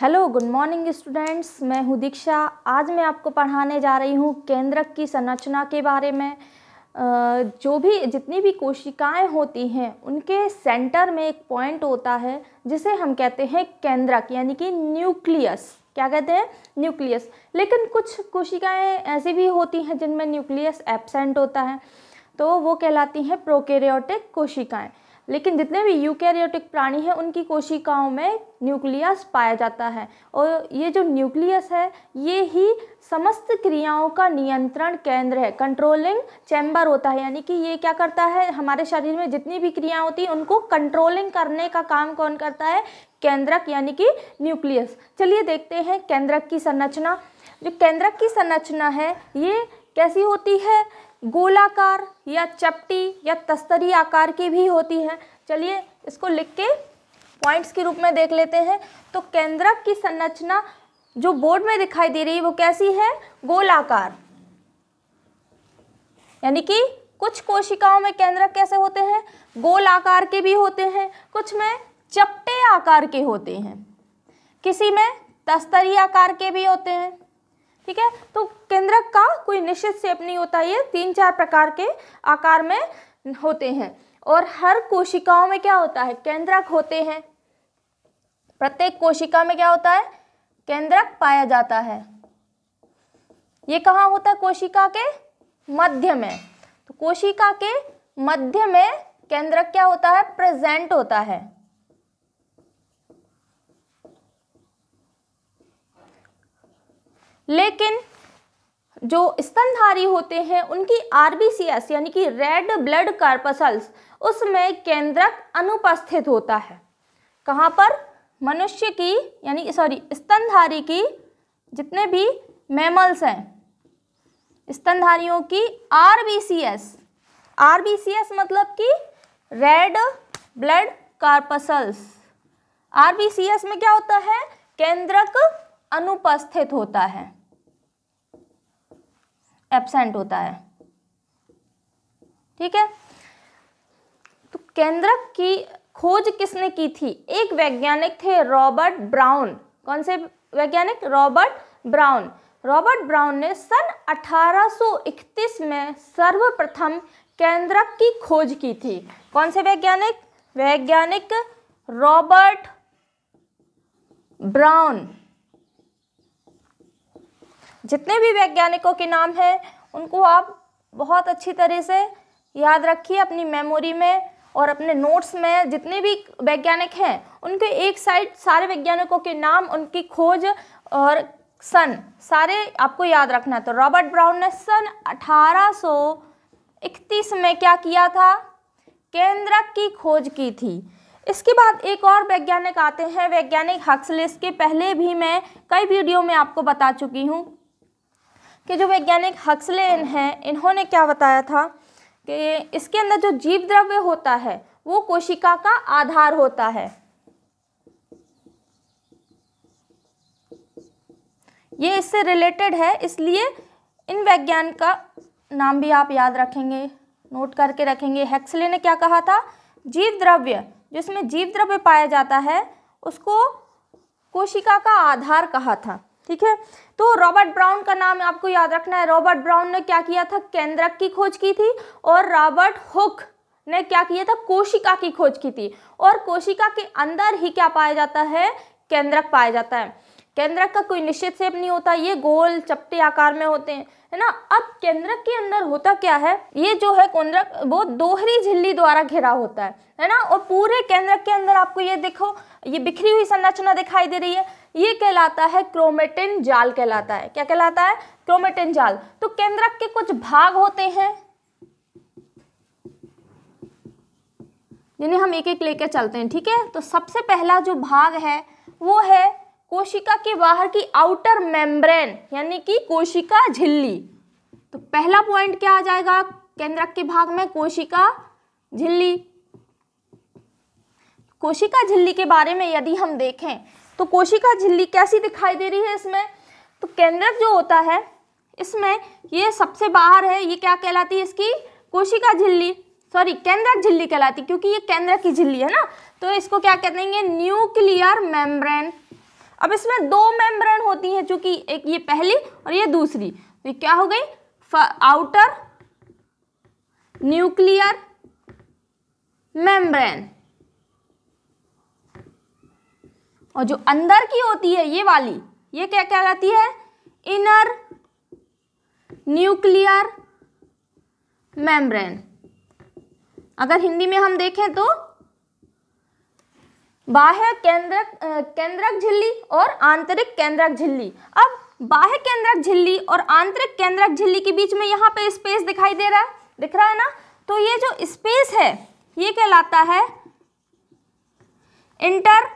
Hello good morning students, मैं हूँ दीक्षा। आज मैं आपको पढ़ाने जा रही हूँ केंद्रक की संरचना के बारे में। जितनी भी कोशिकाएं होती हैं उनके सेंटर में एक पॉइंट होता है जिसे हम कहते हैं केंद्रक, यानी कि न्यूक्लियस। क्या कहते हैं? न्यूक्लियस। लेकिन कुछ कोशिकाएं ऐसी भी होती हैं जिनमें न्यूक्लियस एब्सेंट होता है, तो वो कहलाती हैं प्रोकैरियोटिक कोशिकाएं। लेकिन जितने भी यूकैरियोटिक प्राणी हैं उनकी कोशिकाओं में न्यूक्लियस पाया जाता है, और ये जो न्यूक्लियस है ये ही समस्त क्रियाओं का नियंत्रण केंद्र है, कंट्रोलिंग चैम्बर होता है। यानी कि ये क्या करता है, हमारे शरीर में जितनी भी क्रियाएं होती हैं उनको कंट्रोलिंग करने का काम कौन करता है? केंद्रक, यानी कि न्यूक्लियस। चलिए देखते हैं केंद्रक की संरचना। जो केंद्रक की संरचना है ये कैसी होती है? गोलाकार या चपटी या तस्तरी आकार की भी होती है। चलिए इसको लिख के पॉइंट्स के रूप में देख लेते हैं। तो केंद्रक की संरचना जो बोर्ड में दिखाई दे रही है वो कैसी है? गोलाकार। यानी कि कुछ कोशिकाओं में केंद्रक कैसे होते हैं? गोल आकार के भी होते हैं, कुछ में चपटे आकार के होते हैं, किसी में तस्तरी आकार के भी होते हैं। ठीक है, तो केंद्रक का कोई निश्चित शेप नहीं होता, ये 3-4 प्रकार के आकार में होते हैं। और हर कोशिकाओं में क्या होता है? केंद्रक होते हैं। प्रत्येक कोशिका में क्या होता है? केंद्रक पाया जाता है। ये कहाँ होता है? कोशिका के मध्य में। तो कोशिका के मध्य में केंद्रक क्या होता है? प्रेजेंट होता है। लेकिन जो स्तनधारी होते हैं उनकी आरबीसीएस यानी कि रेड ब्लड कार्पसल्स, उसमें केंद्रक अनुपस्थित होता है। कहाँ पर? मनुष्य की यानी स्तनधारी की जितने भी मैमल्स हैं, स्तनधारियों की आरबीसीएस मतलब कि रेड ब्लड कार्पसल्स, आरबीसीएस में क्या होता है? केंद्रक अनुपस्थित होता है, एब्सेंट होता है। ठीक है, तो केंद्रक की खोज किसने की थी? एक वैज्ञानिक थे, रॉबर्ट ब्राउन। कौन से वैज्ञानिक? Robert brown. रॉबर्ट ब्राउन ने सन 1831 में सर्वप्रथम केंद्रक की खोज की थी। कौन से वैज्ञानिक? वैज्ञानिक रॉबर्ट ब्राउन। जितने भी वैज्ञानिकों के नाम हैं उनको आप बहुत अच्छी तरह से याद रखिए अपनी मेमोरी में और अपने नोट्स में। जितने भी वैज्ञानिक हैं उनके एक साइड सारे वैज्ञानिकों के नाम, उनकी खोज और सन सारे आपको याद रखना है। तो रॉबर्ट ब्राउन ने सन 1831 में क्या किया था? केंद्रक की खोज की थी। इसके बाद एक और वैज्ञानिक आते हैं, वैज्ञानिक हक्सले। इसके पहले भी मैं कई वीडियो में आपको बता चुकी हूँ कि जो वैज्ञानिक हक्सले हैं इन्होंने क्या बताया था कि इसके अंदर जो जीव द्रव्य होता है वो कोशिका का आधार होता है। ये इससे रिलेटेड है, इसलिए इन वैज्ञानिक का नाम भी आप याद रखेंगे, नोट करके रखेंगे। हक्सले ने क्या कहा था? जीव द्रव्य, जिसमें जीव द्रव्य पाया जाता है उसको कोशिका का आधार कहा था। ठीक है, तो रॉबर्ट ब्राउन का नाम आपको याद रखना है। रॉबर्ट ब्राउन ने क्या किया था? केंद्रक की खोज की थी। और रॉबर्ट हुक ने क्या किया था? कोशिका की खोज की थी। और कोशिका के अंदर ही क्या पाया जाता है? केंद्रक पाया जाता है। केंद्रक का कोई निश्चित शेप नहीं होता, ये गोल चपटे आकार में होते हैं, है ना। अब केंद्रक के अंदर होता क्या है? ये जो है केंद्रक वो दोहरी झिल्ली द्वारा घिरा होता है ना। और पूरे केंद्रक के अंदर आपको ये देखो, ये बिखरी हुई संरचना दिखाई दे रही है, ये कहलाता है क्रोमेटिन जाल कहलाता है। क्या कहलाता है? क्रोमेटिन जाल। तो केंद्रक के कुछ भाग होते हैं जिन्हें हम एक एक लेके चलते हैं। ठीक है, तो सबसे पहला जो भाग है वो है कोशिका के बाहर की आउटर मेम्ब्रेन, यानी कि कोशिका झिल्ली। तो पहला पॉइंट क्या आ जाएगा केंद्रक के भाग में? कोशिका झिल्ली। कोशिका झिल्ली के बारे में यदि हम देखें तो कोशिका झिल्ली कैसी दिखाई दे रही है इसमें? तो केंद्रक जो होता है इसमें ये सबसे बाहर है, ये क्या कहलाती है? इसकी कोशिका झिल्ली, केंद्रक झिल्ली कहलाती, क्योंकि ये केंद्रक की झिल्ली है ना। तो इसको क्या कहते हैं? Nuclear membrane. अब इसमें दो मेम्ब्रेन होती हैं, चूंकि एक ये पहली और ये दूसरी, तो ये क्या हो गई, आउटर न्यूक्लियर मेम्ब्रेन, और जो अंदर की होती है ये वाली, ये क्या कहलाती है, इनर न्यूक्लियर मेम्ब्रेन। अगर हिंदी में हम देखें तो बाह्य केंद्रक झिल्ली और आंतरिक केंद्रक झिल्ली। अब बाह्य केंद्रक झिल्ली और आंतरिक केंद्रक झिल्ली के बीच में यहाँ पे स्पेस दिखाई दे रहा है, दिख रहा है ना, तो ये जो स्पेस है ये कहलाता है इंटर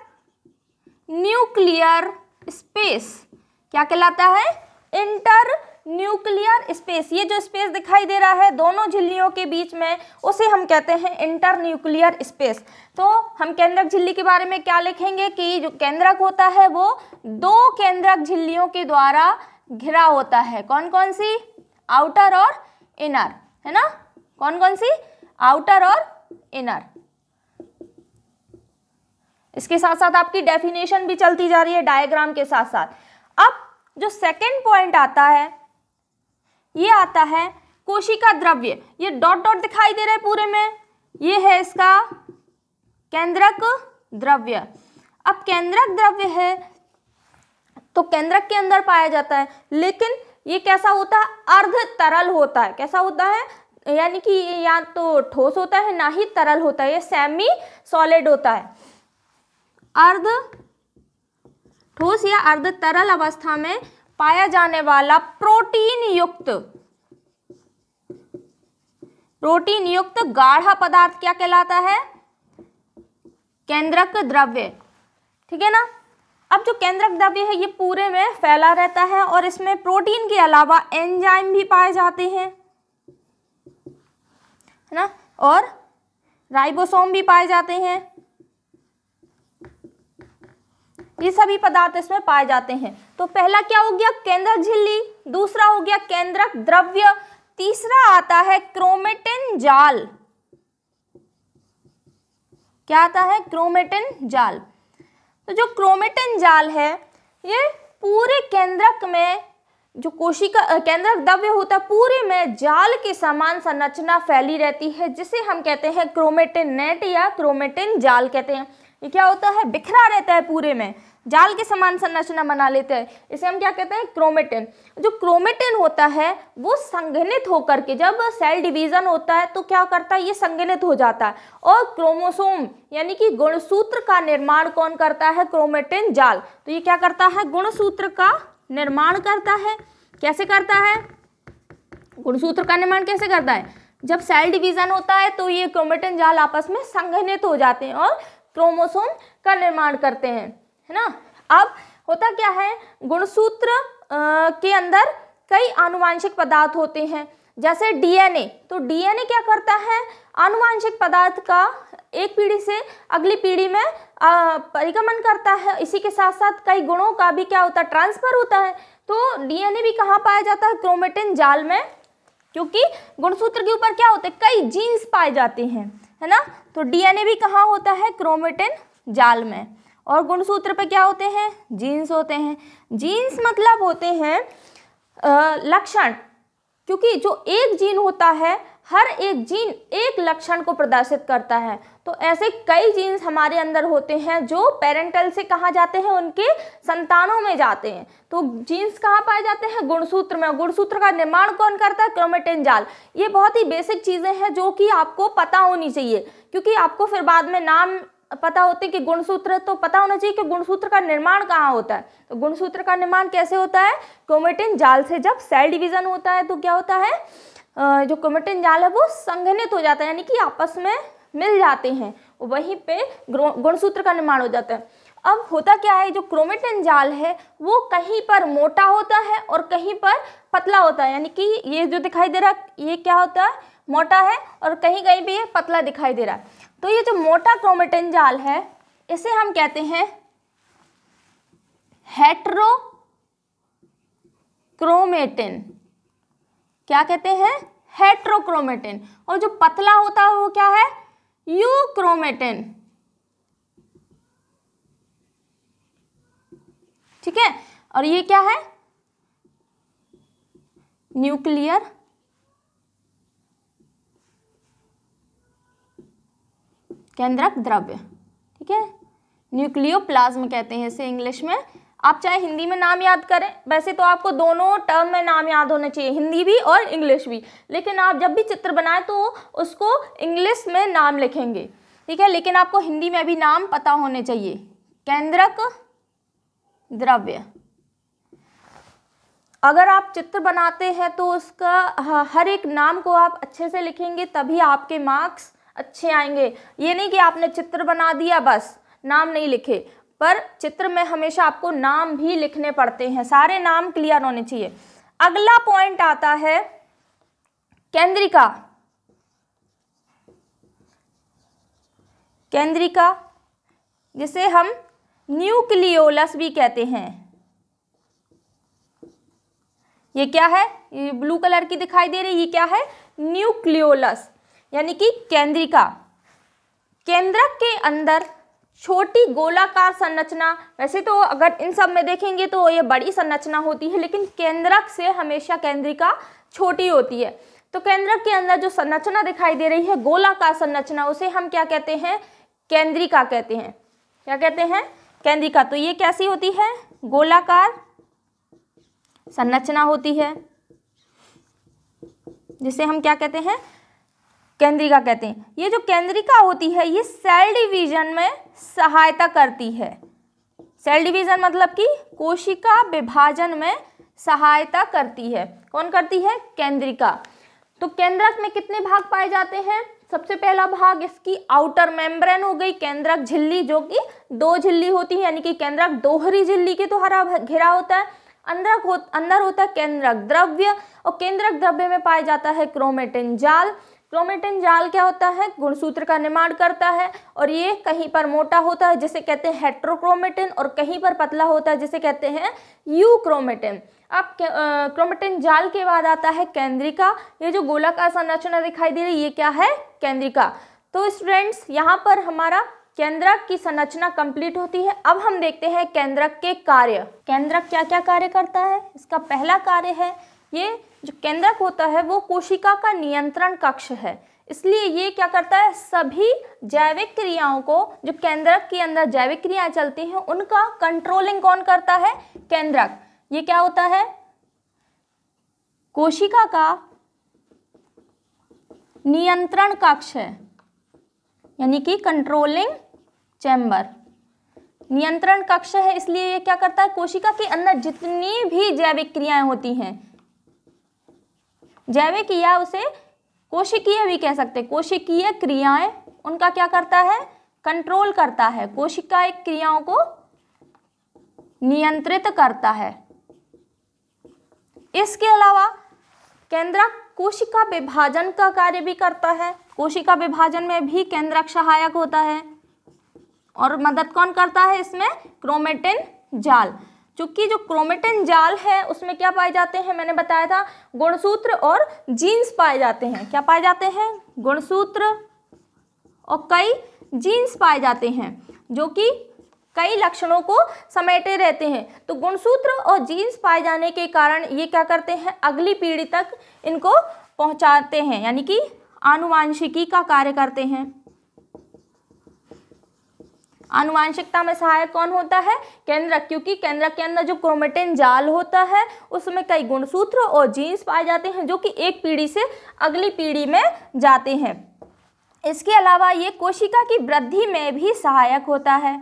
न्यूक्लियर स्पेस। क्या कहलाता है, इंटर न्यूक्लियर स्पेस। ये जो स्पेस दिखाई दे रहा है दोनों झिल्लियों के बीच में, उसे हम कहते हैं इंटर न्यूक्लियर स्पेस। तो हम केंद्रक झिल्ली के बारे में क्या लिखेंगे कि जो केंद्रक होता है वो दो केंद्रक झिल्लियों के द्वारा घिरा होता है। कौन कौन सी, आउटर और इनर, है ना, कौन कौन सी, आउटर और इनर। इसके साथ साथ आपकी डेफिनेशन भी चलती जा रही है डायग्राम के साथ साथ। अब जो सेकंड पॉइंट आता है ये आता है कोशिका द्रव्य। ये डॉट डॉट दिखाई दे रहा है पूरे में, ये है इसका केंद्रक द्रव्य। अब केंद्रक द्रव्य है तो केंद्रक के अंदर पाया जाता है, लेकिन ये कैसा होता है, अर्ध तरल होता है। कैसा होता है, यानी कि या तो ठोस होता है ना ही तरल होता है, ये सेमी सॉलिड होता है। अर्ध ठोस या अर्ध तरल अवस्था में पाया जाने वाला प्रोटीन युक्त गाढ़ा पदार्थ क्या कहलाता है, केंद्रक द्रव्य। ठीक है ना। अब जो केंद्रक द्रव्य है ये पूरे में फैला रहता है और इसमें प्रोटीन के अलावा एंजाइम भी पाए जाते हैं, है ना, और राइबोसोम भी पाए जाते हैं। ये सभी पदार्थ इसमें पाए जाते हैं। तो पहला क्या हो गया, केंद्रक झिल्ली, दूसरा हो गया केंद्रक द्रव्य, तीसरा आता है क्रोमेटिन जाल। क्या आता है, क्रोमेटिन जाल। तो जो क्रोमेटिन जाल है ये पूरे केंद्रक में, जो कोशिका केंद्रक द्रव्य होता है पूरे में जाल के समान संरचना फैली रहती है, जिसे हम कहते हैं क्रोमेटिन नेट या क्रोमेटिन जाल कहते हैं। ये क्या होता है, बिखरा रहता है पूरे में, जाल के समान संरचना बना लेते हैं, इसे हम क्या कहते हैं, क्रोमेटिन। जो क्रोमेटिन होता है वो संघनित होकर के, जब सेल डिवीजन होता है तो क्या करता है, ये संघनित हो जाता है और क्रोमोसोम यानी कि गुणसूत्र का निर्माण कौन करता है, क्रोमेटिन जाल। तो ये क्या करता है, गुणसूत्र का निर्माण करता है। कैसे करता है, गुणसूत्र का निर्माण कैसे करता है, जब सेल डिवीजन होता है तो ये क्रोमेटिन जाल आपस में संघनित हो जाते हैं और क्रोमोसोम का निर्माण करते हैं, है ना। अब होता क्या है, गुणसूत्र के अंदर कई आनुवांशिक पदार्थ होते हैं, जैसे डीएनए। तो डीएनए क्या करता है, आनुवांशिक पदार्थ का एक पीढ़ी से अगली पीढ़ी में परिगमन करता है। इसी के साथ साथ कई गुणों का भी क्या होता है, ट्रांसफर होता है। तो डीएनए भी कहाँ पाया जाता है, क्रोमेटिन जाल में, क्योंकि गुणसूत्र के ऊपर क्या होते हैं, कई जीन्स पाए जाते हैं, है ना। तो डीएनए भी कहाँ होता है, क्रोमेटिन जाल में, और गुणसूत्र पे क्या होते हैं, जीन्स होते हैं। जीन्स मतलब होते हैं लक्षण, क्योंकि जो एक जीन होता है हर एक जीन एक लक्षण को प्रदर्शित करता है। तो ऐसे कई जीन्स हमारे अंदर होते हैं जो पेरेंटल से कहाँ जाते हैं, उनके संतानों में जाते हैं। तो जीन्स कहाँ पाए जाते हैं, गुणसूत्र में। गुणसूत्र का निर्माण कौन करता है, क्रोमेटिन जाल। ये बहुत ही बेसिक चीज़ें हैं जो कि आपको पता होनी चाहिए, क्योंकि आपको फिर बाद में नाम पता होते हैं कि गुणसूत्र, तो पता होना चाहिए कि गुणसूत्र का निर्माण कहाँ होता है। तो गुणसूत्र का निर्माण कैसे होता है, क्रोमेटिन जाल से। जब सेल डिवीजन होता है तो क्या होता है, जो क्रोमेटिन जाल है वो संघनित हो जाता है, यानी कि आपस में मिल जाते हैं, वहीं पे गुणसूत्र का निर्माण हो जाता है। अब होता क्या है, जो क्रोमेटिन जाल है वो कहीं पर मोटा होता है और कहीं पर पतला होता है, यानी कि ये जो दिखाई दे रहा है ये क्या होता है, मोटा है, और कहीं कहीं पे ये पतला दिखाई दे रहा है। तो ये जो मोटा क्रोमेटिन जाल है इसे हम कहते हैं हेट्रोक्रोमेटिन। क्या कहते हैं, हेट्रोक्रोमेटिन। और जो पतला होता है वो क्या है, यूक्रोमेटिन। ठीक है। और ये क्या है, न्यूक्लियर केंद्रक द्रव्य, ठीक है, न्यूक्लियोप्लाज्म कहते हैं इसे इंग्लिश में। आप चाहे हिंदी में नाम याद करें, वैसे तो आपको दोनों टर्म में नाम याद होने चाहिए, हिंदी भी और इंग्लिश भी, लेकिन आप जब भी चित्र बनाए तो उसको इंग्लिश में नाम लिखेंगे, ठीक है, लेकिन आपको हिंदी में भी नाम पता होने चाहिए। केंद्रक द्रव्य, अगर आप चित्र बनाते हैं तो उसका हर एक नाम को आप अच्छे से लिखेंगे, तभी आपके मार्क्स अच्छे आएंगे। ये नहीं कि आपने चित्र बना दिया बस नाम नहीं लिखे, पर चित्र में हमेशा आपको नाम भी लिखने पड़ते हैं, सारे नाम क्लियर होने चाहिए। अगला पॉइंट आता है केंद्रिका। केंद्रिका जिसे हम न्यूक्लियोलस भी कहते हैं। ये क्या है, ये ब्लू कलर की दिखाई दे रही, ये क्या है, न्यूक्लियोलस यानी कि केंद्रिका। केंद्रक के अंदर छोटी गोलाकार संरचना, वैसे तो अगर इन सब में देखेंगे तो ये बड़ी संरचना होती है, लेकिन केंद्रक से हमेशा केंद्रिका छोटी होती है। तो केंद्रक के अंदर जो संरचना दिखाई दे रही है गोलाकार संरचना, उसे हम क्या कहते हैं, केंद्रिका कहते हैं। क्या कहते हैं, केंद्रिका। तो ये कैसी होती है, गोलाकार संरचना होती है, जिसे हम क्या कहते हैं, केंद्रिका कहते हैं। ये जो केंद्रिका होती है ये सेल डिवीजन में सहायता करती है। सेल डिवीजन मतलब कि कोशिका विभाजन में सहायता करती है। कौन करती है, केंद्रिका। तो केंद्रक में कितने भाग पाए जाते हैं, सबसे पहला भाग इसकी आउटर मेम्ब्रेन हो गई, केंद्रक झिल्ली, जो कि 2 झिल्ली होती है, यानी कि केंद्रक दोहरी झिल्ली के द्वारा घिरा होता है। अंदर होता है केंद्रक द्रव्य, और केंद्रक द्रव्य में पाया जाता है क्रोमेटिन जाल। क्रोमेटिन जाल क्या होता है, गुणसूत्र का निर्माण करता है, और ये कहीं पर मोटा होता है जिसे कहते हैं हेट्रोक्रोमेटिन, और कहीं पर पतला होता है जिसे कहते हैं यूक्रोमेटिन। अब क्रोमेटिन जाल के बाद आता है केंद्रिका। ये जो गोलाकार संरचना दिखाई दे रही है ये क्या है, केंद्रिका। तो स्टूडेंट्स यहाँ पर हमारा केंद्रक की संरचना कंप्लीट होती है। अब हम देखते हैं केंद्रक के कार्य। केंद्रक क्या क्या कार्य करता है। इसका पहला कार्य है, ये जो केंद्रक होता है वो कोशिका का नियंत्रण कक्ष है, इसलिए ये क्या करता है, सभी जैविक क्रियाओं को, जो केंद्रक के अंदर जैविक क्रियाएं चलती हैं उनका कंट्रोलिंग कौन करता है, केंद्रक। ये क्या होता है, कोशिका का नियंत्रण कक्ष है, यानी कि कंट्रोलिंग चैम्बर, नियंत्रण कक्ष है। इसलिए ये क्या करता है, कोशिका के अंदर जितनी भी जैविक क्रियाएं होती हैं, जैविक या उसे कोशिकीय भी कह सकते हैं, कोशिकीय क्रियाएं, उनका क्या करता है, कंट्रोल करता है, कोशिकाएं क्रियाओं को नियंत्रित करता है। इसके अलावा केंद्रक कोशिका विभाजन का कार्य भी करता है। कोशिका विभाजन में भी केंद्रक सहायक होता है, और मदद कौन करता है इसमें, क्रोमेटिन जाल। चूंकि जो क्रोमेटिन जाल है उसमें क्या पाए जाते हैं, मैंने बताया था गुणसूत्र और जीन्स पाए जाते हैं। क्या पाए जाते हैं, गुणसूत्र और कई जीन्स पाए जाते हैं, जो कि कई लक्षणों को समेटे रहते हैं। तो गुणसूत्र और जीन्स पाए जाने के कारण ये क्या करते हैं, अगली पीढ़ी तक इनको पहुंचाते हैं, यानी कि आनुवांशिकी का कार्य करते हैं। आनुवांशिकता में सहायक कौन होता है, केंद्रक, क्योंकि केंद्रक के अंदर जो क्रोमेटिन जाल होता है उसमें कई गुणसूत्र और जीन्स पाए जाते हैं, जो कि एक पीढ़ी से अगली पीढ़ी में जाते हैं। इसके अलावा ये कोशिका की वृद्धि में भी सहायक होता है।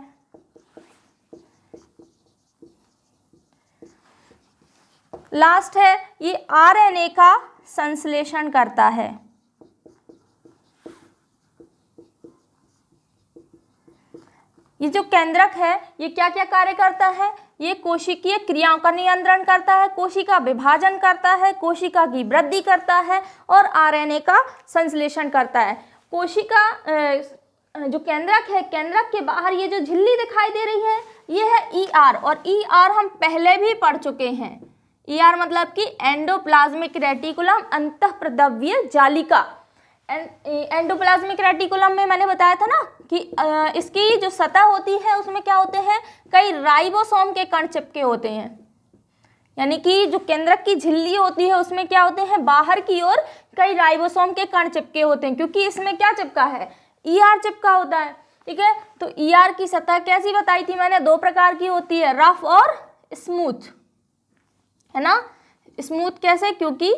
लास्ट है, ये आरएनए का संश्लेषण करता है। ये जो केंद्रक है ये क्या क्या कार्य करता है, ये कोशिकीय क्रियाओं का नियंत्रण करता है, कोशिका विभाजन करता है, कोशिका की वृद्धि करता है, और आरएनए का संश्लेषण करता है। कोशिका जो केंद्रक है, केंद्रक के बाहर ये जो झिल्ली दिखाई दे रही है ये है ईआर, और ईआर हम पहले भी पढ़ चुके हैं। ईआर मतलब कि एंडोप्लाज्मिक रेटिकुलम, अंतःप्रद्रव्य जालिका। एंडोप्लाज्मिक रेटिकुलम में मैंने बताया था ना कि इसकी जो सतह होती है उसमें क्या होते हैं, कई राइबोसोम के कण चिपके होते हैं। यानी कि जो केंद्रक की झिल्ली होती है उसमें क्या होते हैं, बाहर की ओर कई राइबोसोम के कण चिपके होते हैं, क्योंकि इसमें क्या चिपका है, ईआर चिपका होता है। ठीक है, तो ईआर की सतह कैसी बताई थी मैंने, 2 प्रकार की होती है, रफ और स्मूथ, है ना। स्मूथ कैसे, क्योंकि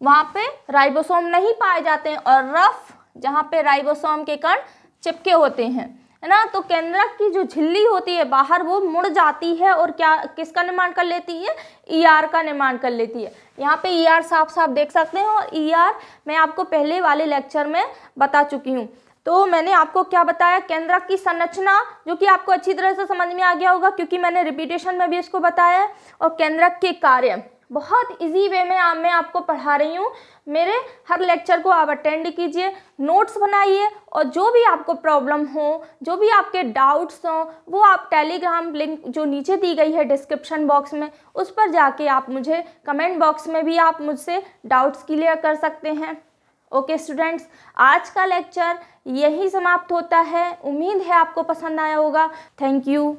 वहां पे राइबोसोम नहीं पाए जाते हैं, और रफ जहां पे राइबोसोम के कण चिपके होते हैं, है ना। तो केंद्रक की जो झिल्ली होती है बाहर वो मुड़ जाती है और क्या किसका निर्माण कर लेती है, ईआर का निर्माण कर लेती है। यहाँ पे ईआर साफ साफ देख सकते हैं, और ईआर मैं आपको पहले वाले लेक्चर में बता चुकी हूँ। तो मैंने आपको क्या बताया, केंद्रक की संरचना, जो कि आपको अच्छी तरह से समझ में आ गया होगा क्योंकि मैंने रिपीटेशन में भी इसको बताया है, और केंद्रक के कार्य बहुत इजी वे में मैं आपको पढ़ा रही हूँ। मेरे हर लेक्चर को आप अटेंड कीजिए, नोट्स बनाइए, और जो भी आपको प्रॉब्लम हो, जो भी आपके डाउट्स हों, वो आप टेलीग्राम लिंक जो नीचे दी गई है डिस्क्रिप्शन बॉक्स में, उस पर जाके आप मुझे कमेंट बॉक्स में भी आप मुझसे डाउट्स क्लियर कर सकते हैं। ओके स्टूडेंट्स, आज का लेक्चर यही समाप्त होता है। उम्मीद है आपको पसंद आया होगा। Thank you.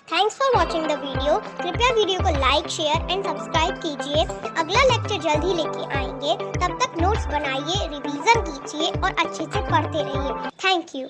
Thanks for watching the video. कृपया वीडियो को लाइक, शेयर एंड सब्सक्राइब कीजिए। अगला लेक्चर जल्द ही लेके आएंगे। तब तक नोट्स बनाइए, रिवीजन कीजिए और अच्छे से पढ़ते रहिए। Thank you.